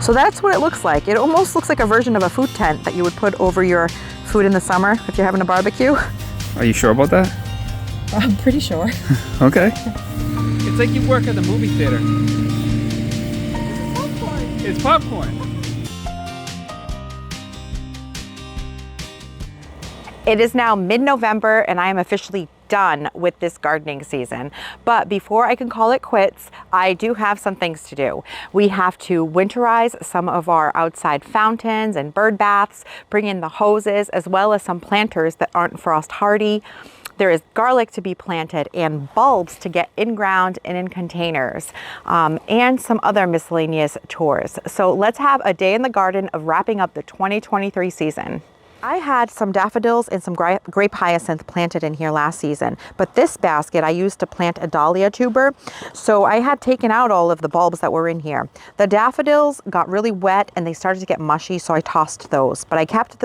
So that's what it looks like. It almost looks like a version of a food tent that you would put over your food in the summer if you're having a barbecue. Are you sure about that? I'm pretty sure. Okay. It's like you work at the movie theater. It's popcorn. It is now mid-November and I am officially done with this gardening season. But before I can call it quits, I do have some things to do. We have to winterize some of our outside fountains and bird baths, bring in the hoses, as well as some planters that aren't frost hardy. There is garlic to be planted and bulbs to get in ground and in containers, and some other miscellaneous chores. So let's have a day in the garden of wrapping up the 2023 season. I had some daffodils and some grape hyacinth planted in here last season, but this basket I used to plant a dahlia tuber, so I had taken out all of the bulbs that were in here. The daffodils got really wet and they started to get mushy, so I tossed those, but I kept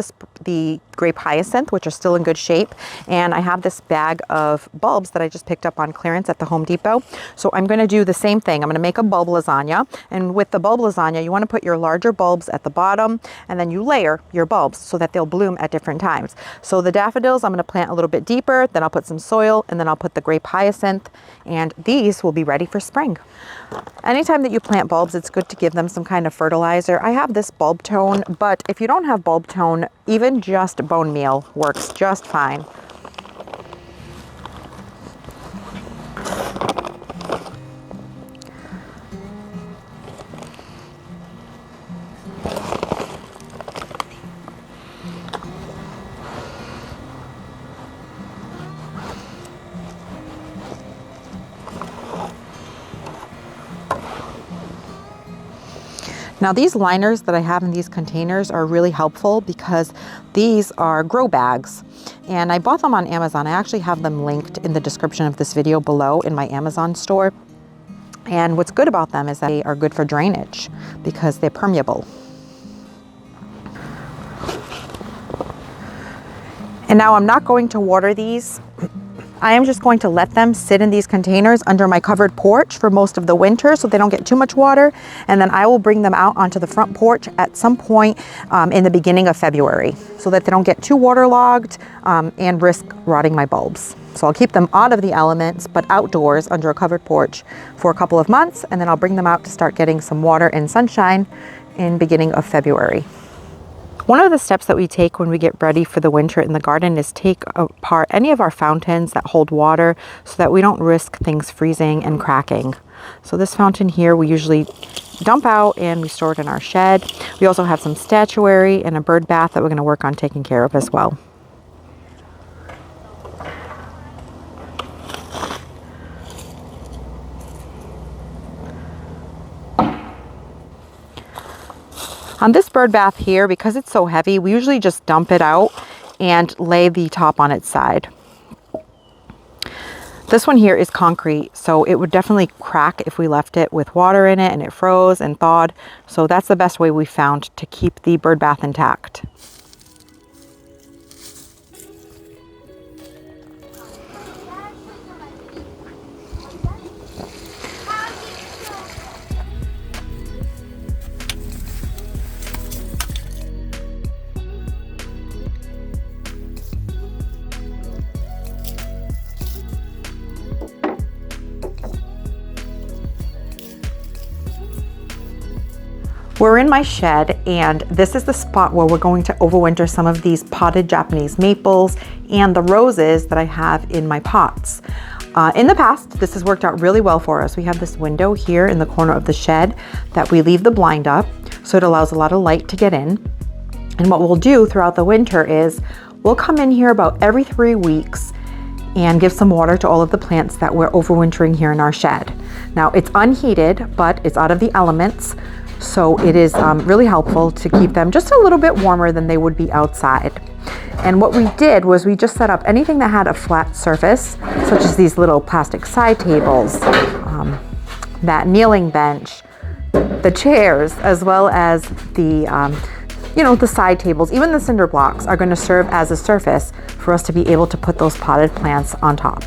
the grape hyacinth, which are still in good shape, and I have this bag of bulbs that I just picked up on clearance at the Home Depot. So I'm going to do the same thing. I'm going to make a bulb lasagna, and with the bulb lasagna you want to put your larger bulbs at the bottom and then you layer your bulbs so that they'll bloom at different times. So the daffodils I'm going to plant a little bit deeper, then I'll put some soil, and then I'll put the grape hyacinth, and these will be ready for spring. Anytime that you plant bulbs, it's good to give them some kind of fertilizer. I have this bulb tone, but if you don't have bulb tone, even just bone meal works just fine. Now these liners that I have in these containers are really helpful because these are grow bags, and I bought them on Amazon. I actually have them linked in the description of this video below in my Amazon store. And what's good about them is that they are good for drainage because they're permeable. And now I'm not going to water these. I am just going to let them sit in these containers under my covered porch for most of the winter so they don't get too much water, and then I will bring them out onto the front porch at some point in the beginning of February so that they don't get too waterlogged and risk rotting my bulbs. So I'll keep them out of the elements but outdoors under a covered porch for a couple of months, and then I'll bring them out to start getting some water and sunshine in beginning of February. One of the steps that we take when we get ready for the winter in the garden is take apart any of our fountains that hold water so that we don't risk things freezing and cracking. So this fountain here we usually dump out and we store it in our shed. We also have some statuary and a bird bath that we're going to work on taking care of as well. On this bird bath here, because it's so heavy, we usually just dump it out and lay the top on its side. This one here is concrete, so it would definitely crack if we left it with water in it and it froze and thawed. So that's the best way we found to keep the bird bath intact. We're in my shed, and this is the spot where we're going to overwinter some of these potted Japanese maples and the roses that I have in my pots. In the past, this has worked out really well for us. We have this window here in the corner of the shed that we leave the blind up, so it allows a lot of light to get in. And what we'll do throughout the winter is we'll come in here about every 3 weeks and give some water to all of the plants that we're overwintering here in our shed. Now it's unheated, but it's out of the elements, so it is really helpful to keep them just a little bit warmer than they would be outside. And what we did was we just set up anything that had a flat surface, such as these little plastic side tables, that kneeling bench, the chairs, as well as the the side tables. Even the cinder blocks are going to serve as a surface for us to be able to put those potted plants on top.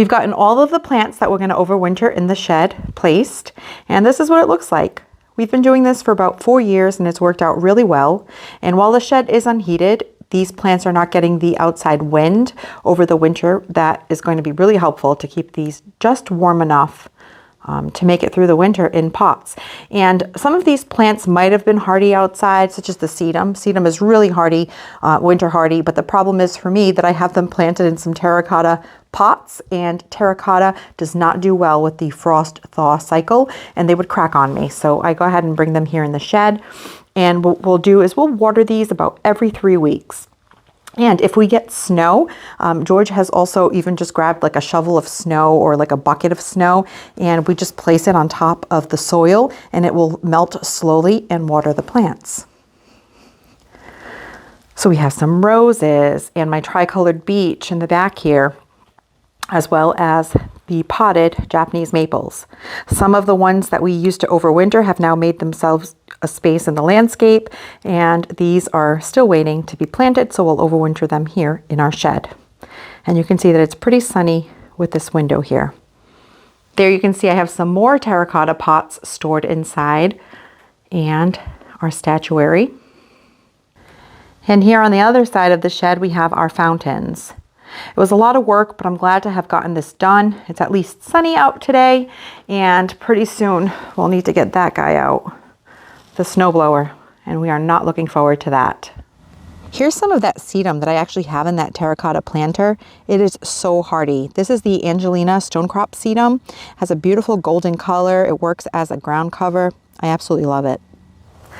We've gotten all of the plants that we're going to overwinter in the shed placed, and this is what it looks like. We've been doing this for about 4 years and it's worked out really well. And while the shed is unheated, these plants are not getting the outside wind over the winter. That is going to be really helpful to keep these just warm enough to make it through the winter in pots. And some of these plants might have been hardy outside, such as the sedum. Sedum is really hardy, winter hardy, but the problem is for me that I have them planted in some terracotta pots, and terracotta does not do well with the frost thaw cycle, and they would crack on me. So I go ahead and bring them here in the shed, and what we'll do is we'll water these about every 3 weeks. And if we get snow, George has also even just grabbed like a shovel of snow or like a bucket of snow, and we just place it on top of the soil and it will melt slowly and water the plants. So we have some roses and my tricolored beech in the back here, as well as the potted Japanese maples. Some of the ones that we used to overwinter have now made themselves a space in the landscape, and these are still waiting to be planted, so we'll overwinter them here in our shed. And you can see that it's pretty sunny with this window here. There you can see I have some more terracotta pots stored inside, and our statuary. And here on the other side of the shed we have our fountains. It was a lot of work, but I'm glad to have gotten this done. It's at least sunny out today, and pretty soon we'll need to get that guy out, the snowblower, and we are not looking forward to that. Here's some of that sedum that I actually have in that terracotta planter. It is so hardy. This is the Angelina Stonecrop sedum. It has a beautiful golden color. It works as a ground cover. I absolutely love it.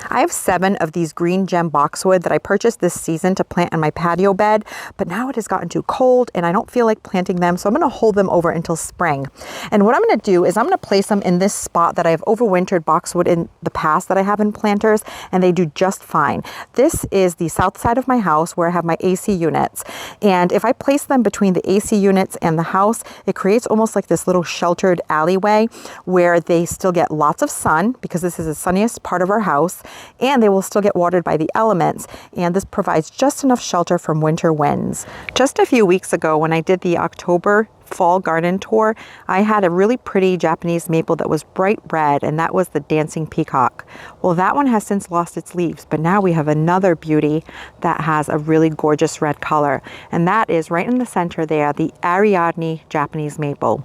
I have 7 of these green gem boxwood that I purchased this season to plant in my patio bed, but now it has gotten too cold and I don't feel like planting them, so I'm going to hold them over until spring. And what I'm going to do is I'm going to place them in this spot that I've overwintered boxwood in the past that I have in planters, and they do just fine. This is the south side of my house where I have my AC units, and if I place them between the AC units and the house, it creates almost like this little sheltered alleyway where they still get lots of sun, because this is the sunniest part of our house, and they will still get watered by the elements, and this provides just enough shelter from winter winds. Just a few weeks ago when I did the October fall garden tour, I had a really pretty Japanese maple that was bright red, and that was the dancing peacock. Well, that one has since lost its leaves, but now we have another beauty that has a really gorgeous red color, and that is right in the center there, the Ariadne Japanese maple.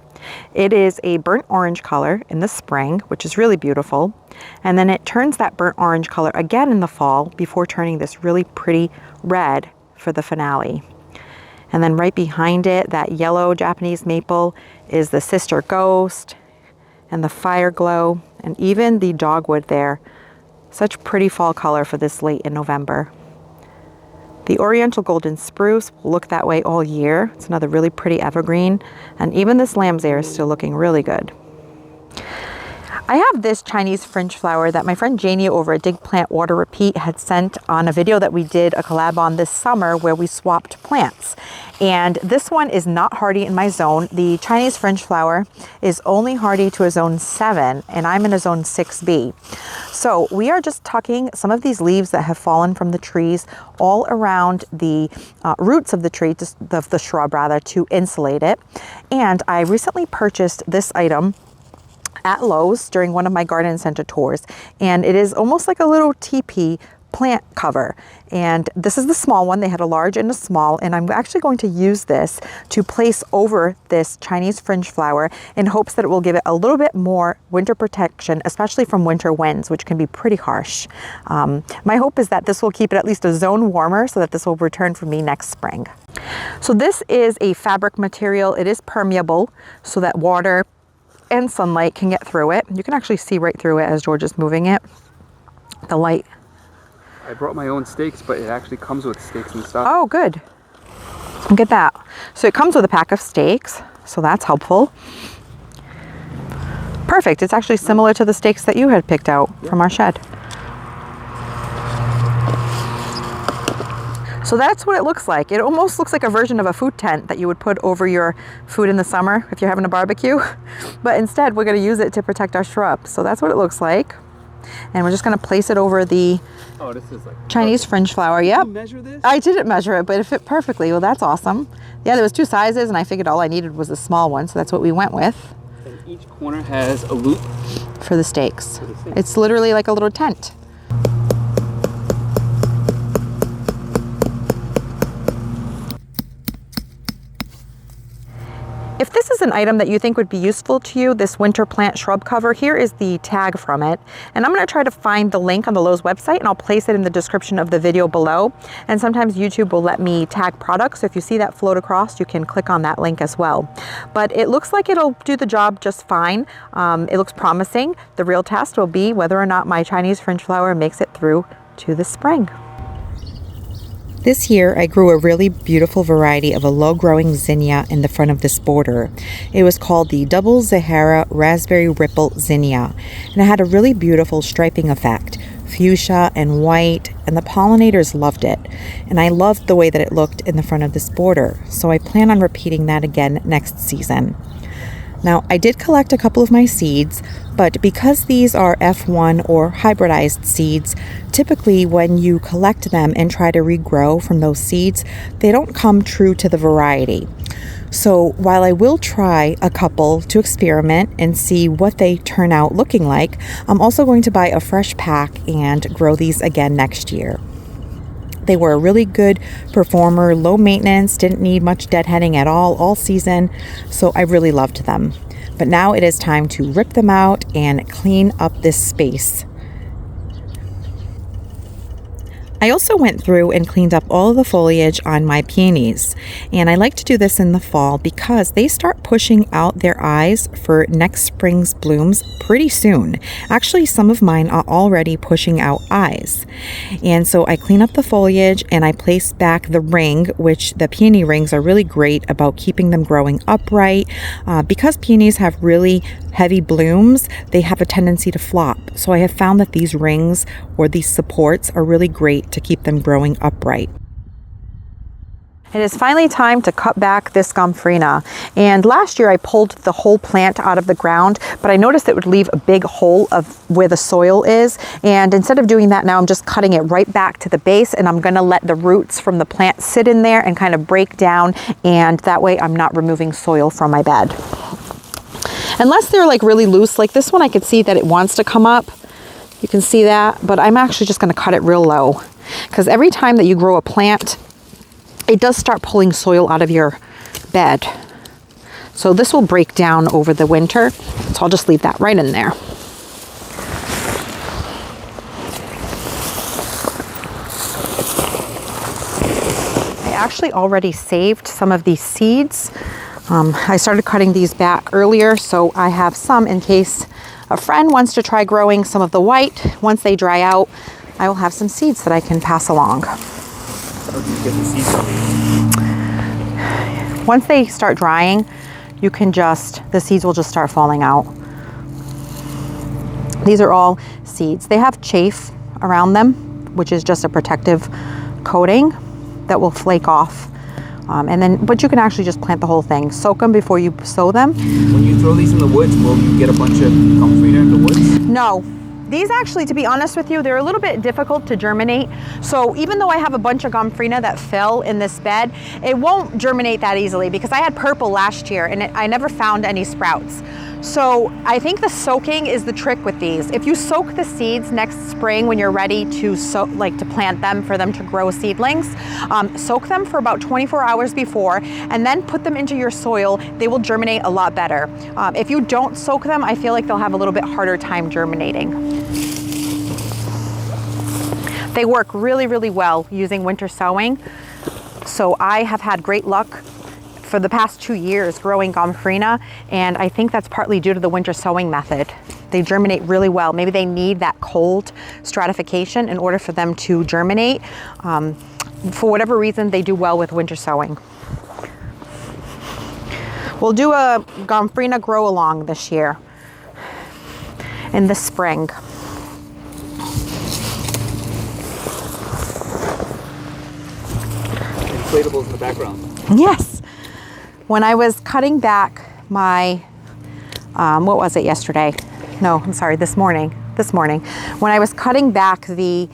It is a burnt orange color in the spring, which is really beautiful, and then it turns that burnt orange color again in the fall before turning this really pretty red for the finale. And then right behind it, that yellow Japanese maple, is the Sister Ghost and the Fire Glow, and even the dogwood there. Such pretty fall color for this late in November. The Oriental Golden Spruce will look that way all year. It's another really pretty evergreen, and even this lamb's ear is still looking really good. I have this Chinese Fringe flower that my friend Janie over at Dig Plant Water Repeat had sent on a video that we did a collab on this summer where we swapped plants. And this one is not hardy in my zone. The Chinese Fringe flower is only hardy to a zone 7, and I'm in a zone 6B. So we are just tucking some of these leaves that have fallen from the trees all around the roots of the tree, the shrub rather, to insulate it. And I recently purchased this item at Lowe's during one of my garden center tours, and it is almost like a little teepee plant cover, and this is the small one. They had a large and a small, and I'm actually going to use this to place over this Chinese Fringe flower in hopes that it will give it a little bit more winter protection, especially from winter winds, which can be pretty harsh. My hope is that this will keep it at least a zone warmer so that this will return for me next spring. So this is a fabric material. It is permeable so that water and sunlight can get through it. You can actually see right through it as George is moving it. The light. I brought my own stakes, but it actually comes with stakes and stuff. Oh, good. Look at that. So it comes with a pack of stakes, so that's helpful. Perfect. It's actually similar to the stakes that you had picked out from our shed. So that's what it looks like. It almost looks like a version of a food tent that you would put over your food in the summer if you're having a barbecue. But instead, we're going to use it to protect our shrubs. So that's what it looks like. And we're just gonna place it over the Oh, this is like Chinese fringe flower. Yep. Did you measure this? I didn't measure it, but it fit perfectly. Well, that's awesome. Yeah, there was 2 sizes, and I figured all I needed was a small one, so that's what we went with. And each corner has a loop for the stakes. for the stakes. It's literally like a little tent. If this is an item that you think would be useful to you, this winter plant shrub cover, here is the tag from it. And I'm gonna try to find the link on the Lowe's website, and I'll place it in the description of the video below. And sometimes YouTube will let me tag products. So if you see that float across, you can click on that link as well. But it looks like it'll do the job just fine. It looks promising. The real test will be whether or not my Chinese fringe flower makes it through to the spring. This year, I grew a really beautiful variety of a low-growing zinnia in the front of this border. It was called the Double Zahara Raspberry Ripple Zinnia, and it had a really beautiful striping effect, fuchsia and white, and the pollinators loved it. And I loved the way that it looked in the front of this border, so I plan on repeating that again next season. Now, I did collect a couple of my seeds, but because these are F1 or hybridized seeds, typically when you collect them and try to regrow from those seeds, they don't come true to the variety. So while I will try a couple to experiment and see what they turn out looking like, I'm also going to buy a fresh pack and grow these again next year. They were a really good performer, low maintenance, didn't need much deadheading at all season, so I really loved them. But now it is time to rip them out and clean up this space. I also went through and cleaned up all of the foliage on my peonies, and I like to do this in the fall because they start pushing out their eyes for next spring's blooms pretty soon. Actually, some of mine are already pushing out eyes. And so I clean up the foliage and I place back the ring, which the peony rings are really great about keeping them growing upright. Because peonies have really heavy blooms, they have a tendency to flop. So I have found that these rings or these supports are really great to keep them growing upright. It is finally time to cut back this gomphrena. And last year I pulled the whole plant out of the ground, but I noticed it would leave a big hole of where the soil is. And instead of doing that now, I'm just cutting it right back to the base, and I'm gonna let the roots from the plant sit in there and kind of break down. And that way I'm not removing soil from my bed. Unless they're like really loose, like this one, I could see that it wants to come up. You can see that, but I'm actually just gonna cut it real low, because every time that you grow a plant, it does start pulling soil out of your bed. So this will break down over the winter. So I'll just leave that right in there. I actually already saved some of these seeds. I started cutting these back earlier, so I have some in case a friend wants to try growing some of the white. Once they dry out, I will have some seeds that I can pass along. How do you get the seeds on? Once they start drying, you can the seeds will just start falling out. These are all seeds. They have chaff around them, which is just a protective coating that will flake off. But you can actually just plant the whole thing. Soak them before you sow them. When you throw these in the woods, will you get a bunch of gomphrena in the woods? No. These actually, to be honest with you, they're a little bit difficult to germinate. So even though I have a bunch of gomphrena that fell in this bed, it won't germinate that easily because I had purple last year and I never found any sprouts. So I think the soaking is the trick with these. If you soak the seeds next spring when you're ready to to plant them for them to grow seedlings, soak them for about 24 hours before and then put them into your soil. They will germinate a lot better. If you don't soak them, I feel like they'll have a little bit harder time germinating. They work really, really well using winter sowing. So I have had great luck for the past 2 years growing gomphrena, and I think that's partly due to the winter sowing method. They germinate really well. Maybe they need that cold stratification in order for them to germinate. For whatever reason, they do well with winter sowing. We'll do a gomphrena grow along this year in the spring. Inflatables in the background. Yes. When I was cutting back my, what was it yesterday? No, I'm sorry, this morning. this morning. When I was cutting back the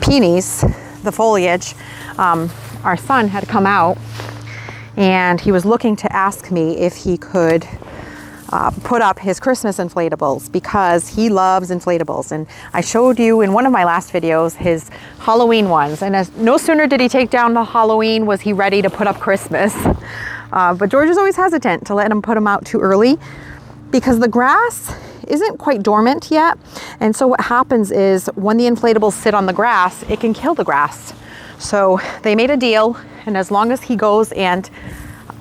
peonies, the foliage, our son had come out and he was looking to ask me if he could put up his Christmas inflatables because he loves inflatables. And I showed you in one of my last videos his Halloween ones. And no sooner did he take down the Halloween was he ready to put up Christmas. But George is always hesitant to let him put them out too early because the grass isn't quite dormant yet. And so what happens is when the inflatables sit on the grass, it can kill the grass. So they made a deal, and as long as he goes and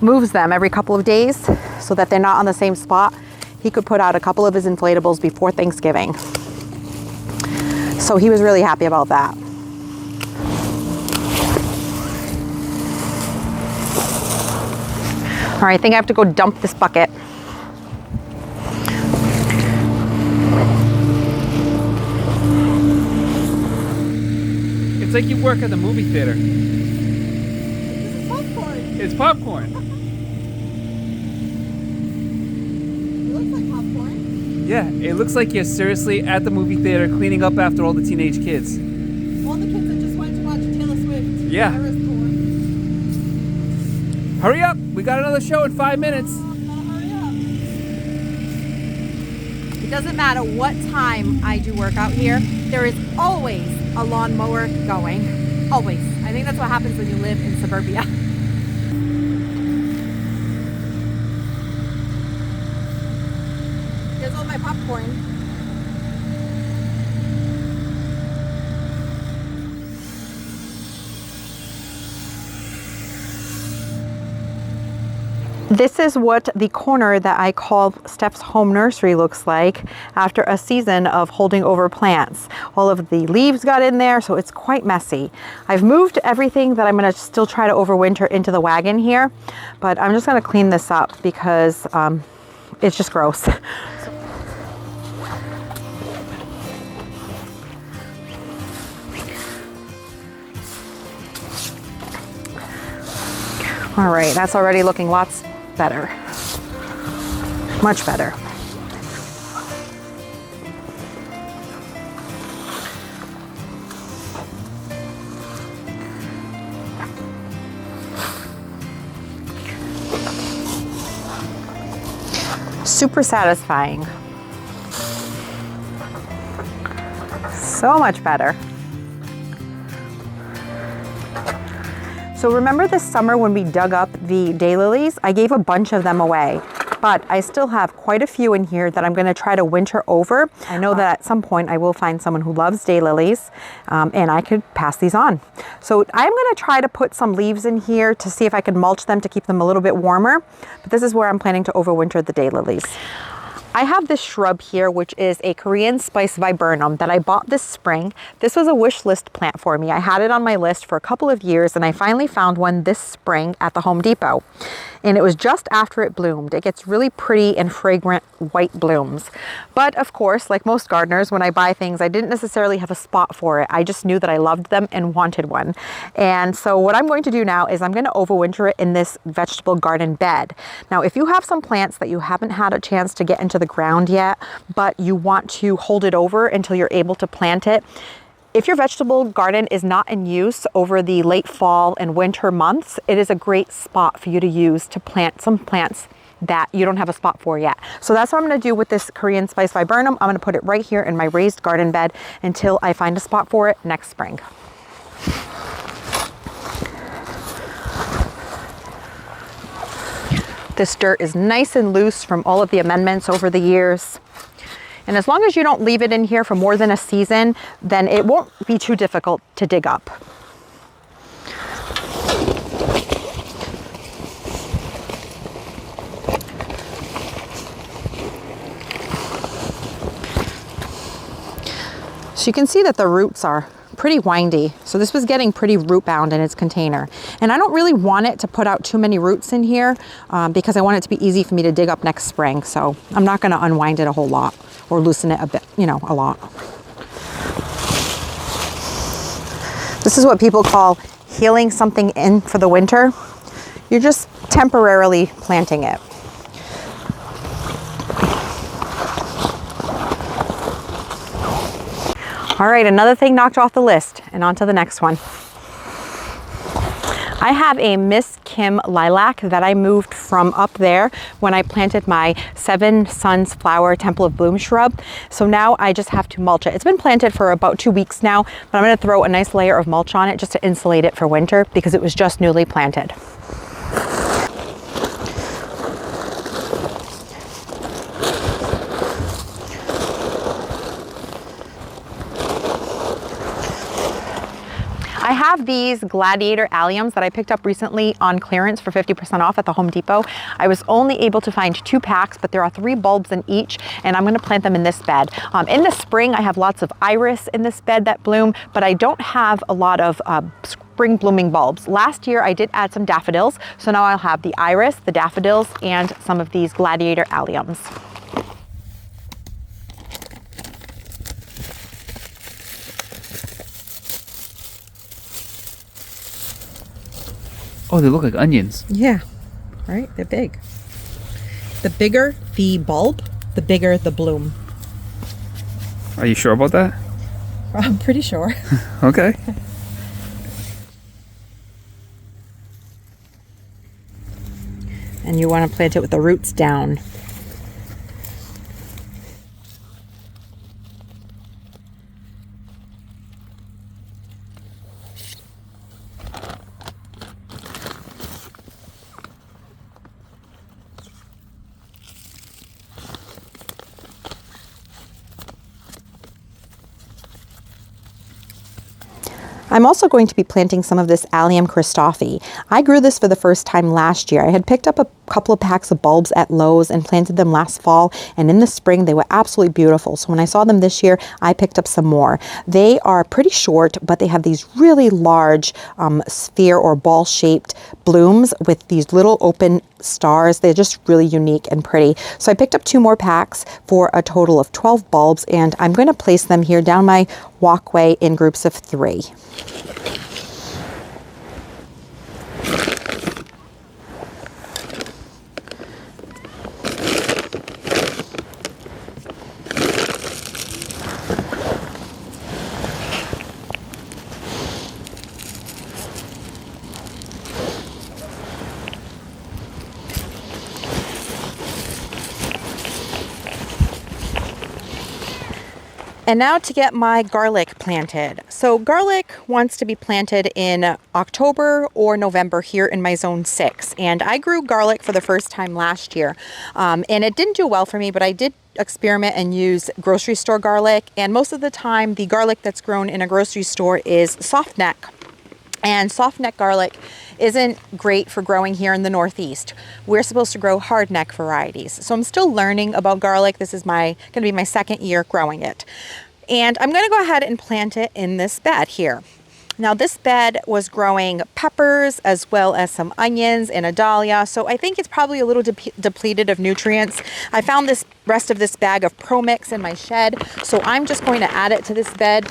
moves them every couple of days so that they're not on the same spot, he could put out a couple of his inflatables before Thanksgiving. So he was really happy about that. All right, I think I have to go dump this bucket. It's like you work at the movie theater. This is popcorn. It's popcorn. It looks like popcorn. Yeah, it looks like you're seriously at the movie theater cleaning up after all the teenage kids. All the kids that just went to watch Taylor Swift. Yeah. Eras tour. Hurry up! We got another show in 5 minutes. Gotta hurry up. It doesn't matter what time I do work out here, there is always a lawnmower going. Always. I think that's what happens when you live in suburbia. Here's all my popcorn. This is what the corner that I call Steph's home nursery looks like after a season of holding over plants. All of the leaves got in there, so it's quite messy. I've moved everything that I'm going to still try to overwinter into the wagon here, but I'm just going to clean this up because it's just gross. All right, that's already looking lots better. Much better. Super satisfying. So much better. So remember this summer when we dug up the daylilies? I gave a bunch of them away, but I still have quite a few in here that I'm going to try to winter over. I know that at some point I will find someone who loves daylilies and I could pass these on. So I'm going to try to put some leaves in here to see if I can mulch them to keep them a little bit warmer, but this is where I'm planning to overwinter the daylilies. I have this shrub here, which is a Korean spice viburnum that I bought this spring. This was a wish list plant for me. I had it on my list for a couple of years and I finally found one this spring at the Home Depot. And it was just after it bloomed. It gets really pretty and fragrant white blooms. But of course, like most gardeners, when I buy things, I didn't necessarily have a spot for it. I just knew that I loved them and wanted one. And so what I'm going to do now is I'm going to overwinter it in this vegetable garden bed. Now, if you have some plants that you haven't had a chance to get into the ground yet, but you want to hold it over until you're able to plant it, if your vegetable garden is not in use over the late fall and winter months, it is a great spot for you to use to plant some plants that you don't have a spot for yet. So that's what I'm going to do with this Korean spice viburnum. I'm going to put it right here in my raised garden bed until I find a spot for it next spring. This dirt is nice and loose from all of the amendments over the years. And as long as you don't leave it in here for more than a season, then it won't be too difficult to dig up. So you can see that the roots are pretty windy. So this was getting pretty root bound in its container. And I don't really want it to put out too many roots in here because I want it to be easy for me to dig up next spring. So I'm not going to unwind it a whole lot or loosen it a bit, you know, a lot. This is what people call healing something in for the winter. You're just temporarily planting it. All right, another thing knocked off the list, and on to the next one. I have a Miss Kim lilac that I moved from up there when I planted my Seven Suns Flower Temple of Bloom shrub. So now I just have to mulch it. It's been planted for about 2 weeks now, but I'm gonna throw a nice layer of mulch on it just to insulate it for winter because it was just newly planted. I have these gladiator alliums that I picked up recently on clearance for 50% off at the Home Depot. I was only able to find 2 packs, but there are 3 bulbs in each, and I'm gonna plant them in this bed. In the spring, I have lots of iris in this bed that bloom, but I don't have a lot of spring blooming bulbs. Last year, I did add some daffodils, so now I'll have the iris, the daffodils, and some of these gladiator alliums. Oh, they look like onions. Yeah, right? They're big. The bigger the bulb, the bigger the bloom. Are you sure about that? I'm pretty sure. Okay. And you want to plant it with the roots down. I'm also going to be planting some of this Allium Christophe. I grew this for the first time last year. I had picked up a couple of packs of bulbs at Lowe's and planted them last fall, and in the spring they were absolutely beautiful. So when I saw them this year, I picked up some more. They are pretty short, but they have these really large sphere or ball shaped blooms with these little open stars. They're just really unique and pretty. So I picked up 2 more packs for a total of 12 bulbs, and I'm going to place them here down my walkway in groups of 3. And now to get my garlic planted. So garlic wants to be planted in October or November here in my zone 6. And I grew garlic for the first time last year. And it didn't do well for me, but I did experiment and use grocery store garlic. And most of the time, the garlic that's grown in a grocery store is soft neck. And soft neck garlic isn't great for growing here in the Northeast. We're supposed to grow hard neck varieties. So I'm still learning about garlic. This is gonna be my 2nd year growing it. And I'm gonna go ahead and plant it in this bed here. Now this bed was growing peppers as well as some onions and a dahlia. So I think it's probably a little depleted of nutrients. I found this rest of this bag of Pro Mix in my shed. So I'm just going to add it to this bed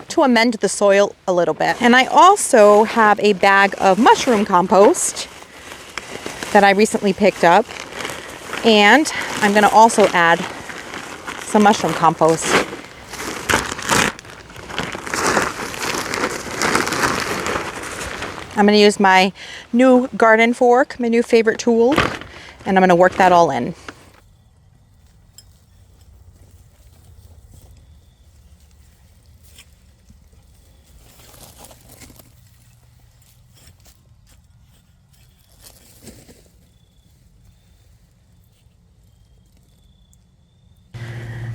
to amend the soil a little bit. And I also have a bag of mushroom compost that I recently picked up. And I'm gonna also add some mushroom compost. I'm gonna use my new garden fork, my new favorite tool, and I'm gonna work that all in.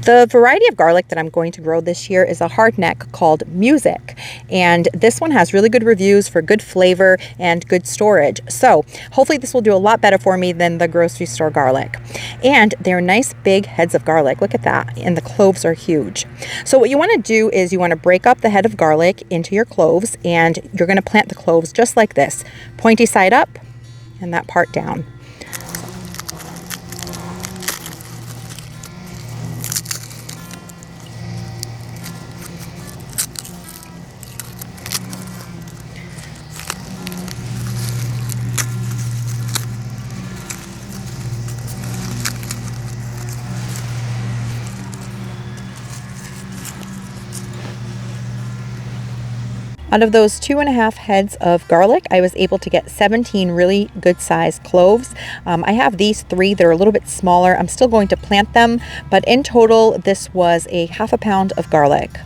The variety of garlic that I'm going to grow this year is a hardneck called Music. And this one has really good reviews for good flavor and good storage. So hopefully this will do a lot better for me than the grocery store garlic. And they're nice big heads of garlic. Look at that. And the cloves are huge. So what you want to do is you want to break up the head of garlic into your cloves, and you're going to plant the cloves just like this. Pointy side up and that part down. Out of those 2.5 heads of garlic, I was able to get 17 really good sized cloves. I have these 3 that are a little bit smaller. I'm still going to plant them, but in total, this was a 1/2 pound of garlic.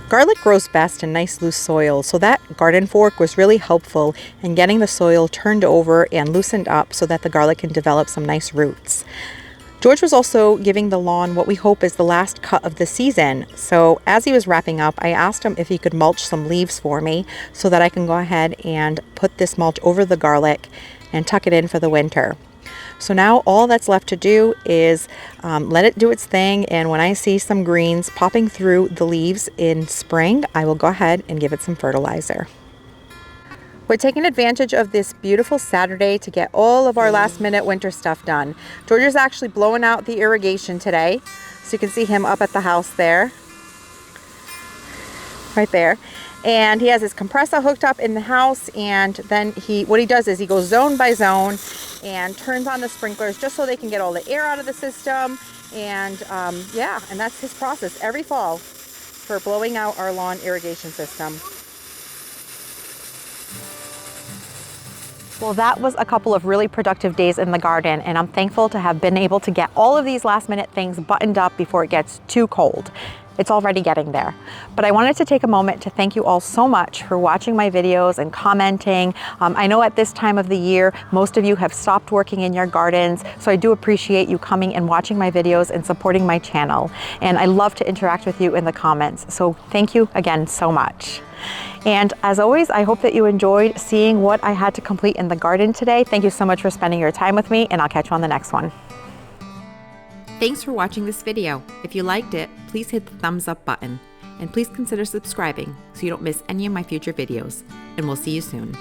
Garlic grows best in nice loose soil, so that garden fork was really helpful in getting the soil turned over and loosened up so that the garlic can develop some nice roots. George was also giving the lawn what we hope is the last cut of the season. So as he was wrapping up, I asked him if he could mulch some leaves for me so that I can go ahead and put this mulch over the garlic and tuck it in for the winter. So now all that's left to do is let it do its thing, and when I see some greens popping through the leaves in spring, I will go ahead and give it some fertilizer. We're taking advantage of this beautiful Saturday to get all of our last minute winter stuff done. George is actually blowing out the irrigation today, so you can see him up at the house there, right there. And he has his compressor hooked up in the house, and then what he does is he goes zone by zone and turns on the sprinklers just so they can get all the air out of the system. And yeah, and that's his process every fall for blowing out our lawn irrigation system. Well, that was a couple of really productive days in the garden, and I'm thankful to have been able to get all of these last minute things buttoned up before it gets too cold. It's already getting there. But I wanted to take a moment to thank you all so much for watching my videos and commenting. I know at this time of the year, most of you have stopped working in your gardens, so I do appreciate you coming and watching my videos and supporting my channel. And I love to interact with you in the comments, so thank you again so much. And as always, I hope that you enjoyed seeing what I had to complete in the garden today. Thank you so much for spending your time with me, and I'll catch you on the next one. Thanks for watching this video. If you liked it, please hit the thumbs up button, and please consider subscribing so you don't miss any of my future videos. And we'll see you soon.